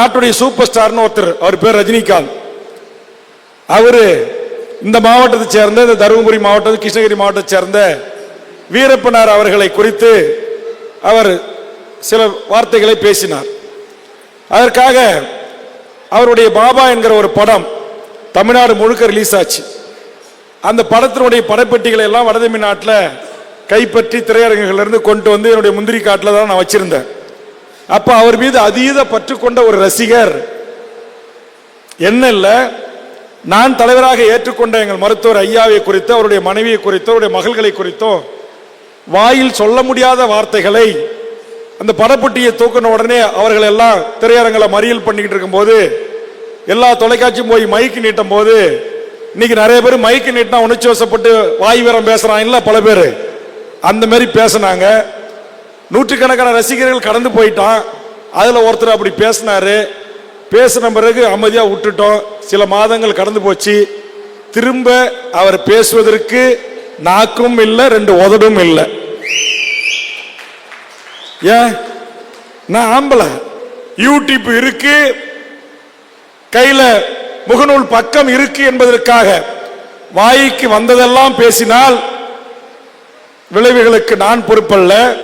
நாட்டுடைய சூப்பர் ஸ்டார்னு ஒருத்தர், அவர் பேர் ரஜினிகாந்த். அவரு இந்த மாவட்டத்தை சேர்ந்த, இந்த தருமபுரி மாவட்டம் கிருஷ்ணகிரி மாவட்டத்தை சேர்ந்த வீரப்பனார் அவர்களை குறித்து அவர் சில வார்த்தைகளை பேசினார். அதற்காக அவருடைய பாபா என்கிற ஒரு படம் தமிழ்நாடு முழுக்க ரிலீஸ் ஆச்சு. அந்த படத்தினுடைய படப்பெட்டிகளை எல்லாம் வடதமிழ்நாட்டில் கைப்பற்றி திரையரங்குகளிலிருந்து கொண்டு வந்து என்னுடைய முந்திரி காட்டில் தான் நான் வச்சிருந்தேன். அப்ப அவர் மீது அதீத பற்று கொண்ட ஒரு ரசிகர் என்ன இல்லை, நான் தலைவராக ஏற்றுக்கொண்ட எங்கள் மருத்துவர் ஐயாவை குறித்தோ அவருடைய மனைவியை குறித்தோ அவருடைய மகள்களை குறித்தோ வாயில் சொல்ல முடியாத வார்த்தைகளை அந்த படப்பட்டியை தூக்கின உடனே அவர்கள் எல்லாம் திரையரங்களை மறியல் பண்ணிக்கிட்டு இருக்கும்போது எல்லா தொலைக்காட்சியும் போய் மைக்கு நீட்டும் போது, இன்னைக்கு நிறைய பேர் மைக்கு நீட்டினா உணர்ச்சி வசப்பட்டு வாய் வீரம் பேசுறான் இல்ல, பல பேர் அந்த மாதிரி பேசினாங்க. நூற்றுக்கணக்கான ரசிகர்கள் கடந்து போயிட்டான். அதுல ஒருத்தர் அப்படி பேசினாரு. பேசின பிறகு அமைதியா விட்டுட்டோம். சில மாதங்கள் கடந்து போச்சு. திரும்ப அவர் பேசுவதற்கு நாக்கும் இல்லை, ரெண்டு உதடும் இல்லை. ஏன்? நான் ஆம்பளை, யூடியூப் இருக்கு, கையில முகநூல் பக்கம் இருக்கு என்பதற்காக வாய்க்கு வந்ததெல்லாம் பேசினால் விளைவுகளுக்கு நான் பொறுப்பல்ல.